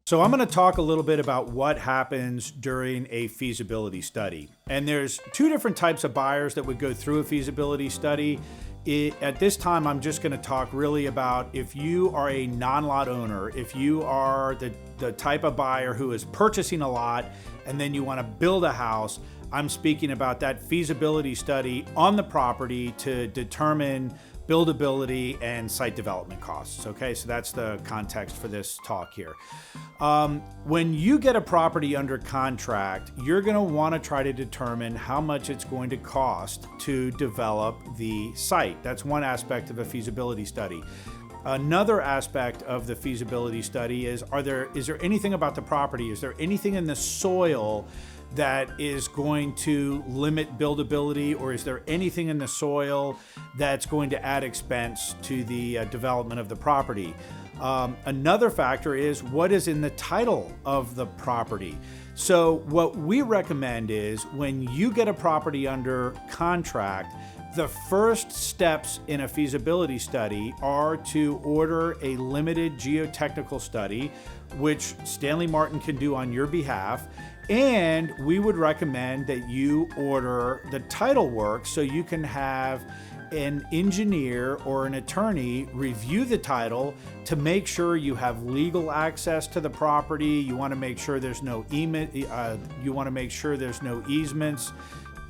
So I'm going to talk a little bit about what happens during a feasibility study. And there's two different types of buyers that would go through a feasibility study. At this time, I'm just going to talk really about if you are a non-lot owner, if you are the type of buyer who is purchasing a lot and then you want to build a house. I'm speaking about that feasibility study on the property to determine buildability and site development costs. Okay, so that's the context for this talk here. When you get a property under contract, you're going to want to try to determine how much it's going to cost to develop the site. That's one aspect of a feasibility study. Another aspect of the feasibility study is there anything about the property? Is there anything in the soil that is going to limit buildability, or is there anything in the soil that's going to add expense to the development of the property? Another factor is what is in the title of the property. So what we recommend is when you get a property under contract, the first steps in a feasibility study are to order a limited geotechnical study, which Stanley Martin can do on your behalf. And we would recommend that you order the title work so you can have an engineer or an attorney review the title to make sure you have legal access to the property. You want to make sure there's no easements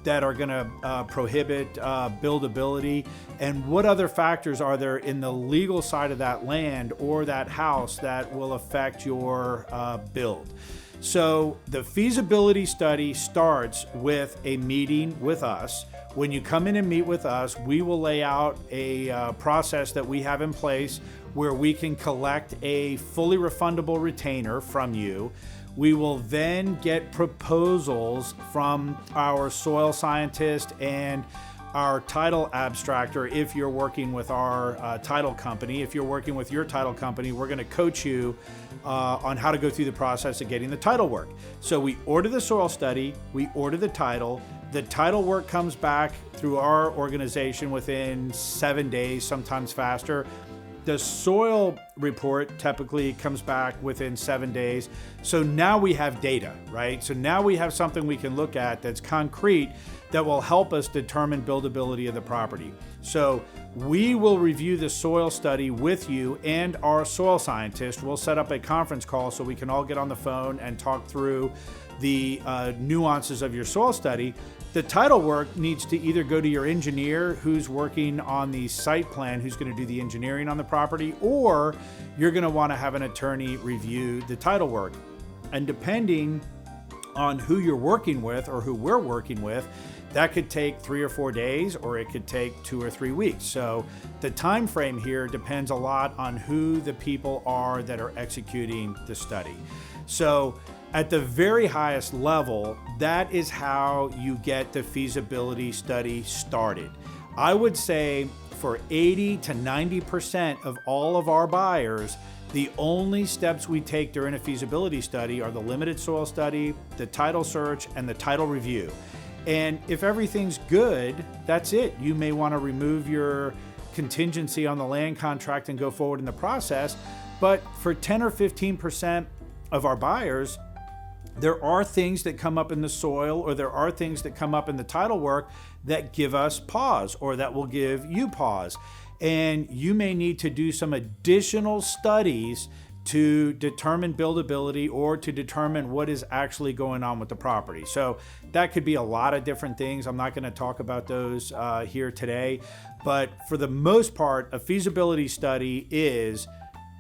that are going to prohibit buildability, and what other factors are there in the legal side of that land or that house that will affect your build. So the feasibility study starts with a meeting with us. When you come in and meet with us, we will lay out a process that we have in place where we can collect a fully refundable retainer from you. We will then get proposals from our soil scientist and our title abstractor if you're working with our title company. If you're working with your title company, we're going to coach you on how to go through the process of getting the title work. So we order the soil study, we order the title work comes back through our organization within 7 days, sometimes faster. The soil report typically comes back within 7 days. So now we have data, right? So now we have something we can look at that's concrete that will help us determine buildability of the property. So we will review the soil study with you and our soil scientist. We'll set up a conference call so we can all get on the phone and talk through the nuances of your soil study. The title work needs to either go to your engineer who's working on the site plan, who's going to do the engineering on the property, or you're going to want to have an attorney review the title work. And depending on who you're working with or who we're working with, that could take 3 or 4 days, or it could take 2 or 3 weeks. So the time frame here depends a lot on who the people are that are executing the study. So at the very highest level, that is how you get the feasibility study started. I would say for 80 to 90% of all of our buyers, the only steps we take during a feasibility study are the limited soil study, the title search, and the title review. And if everything's good, that's it. You may want to remove your contingency on the land contract and go forward in the process. But for 10 or 15% of our buyers, there are things that come up in the soil, or there are things that come up in the title work that give us pause, or that will give you pause. And you may need to do some additional studies to determine buildability or to determine what is actually going on with the property. So that could be a lot of different things. I'm not going to talk about those here today, but for the most part, a feasibility study is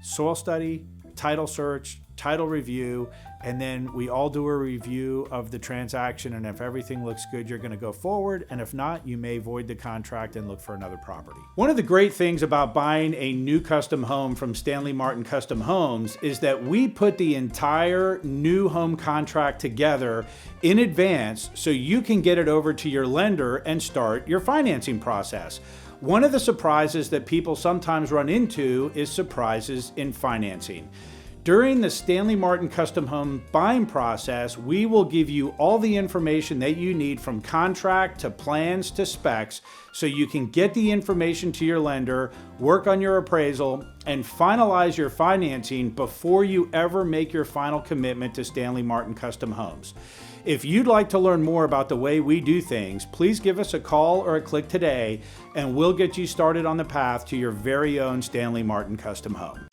soil study, title search, title review, and then we all do a review of the transaction, and if everything looks good, you're going to go forward, and if not, you may void the contract and look for another property. One of the great things about buying a new custom home from Stanley Martin Custom Homes is that we put the entire new home contract together in advance so you can get it over to your lender and start your financing process. One of the surprises that people sometimes run into is surprises in financing. During the Stanley Martin Custom Home buying process, we will give you all the information that you need from contract to plans to specs so you can get the information to your lender, work on your appraisal, and finalize your financing before you ever make your final commitment to Stanley Martin Custom Homes. If you'd like to learn more about the way we do things, please give us a call or a click today, and we'll get you started on the path to your very own Stanley Martin Custom Home.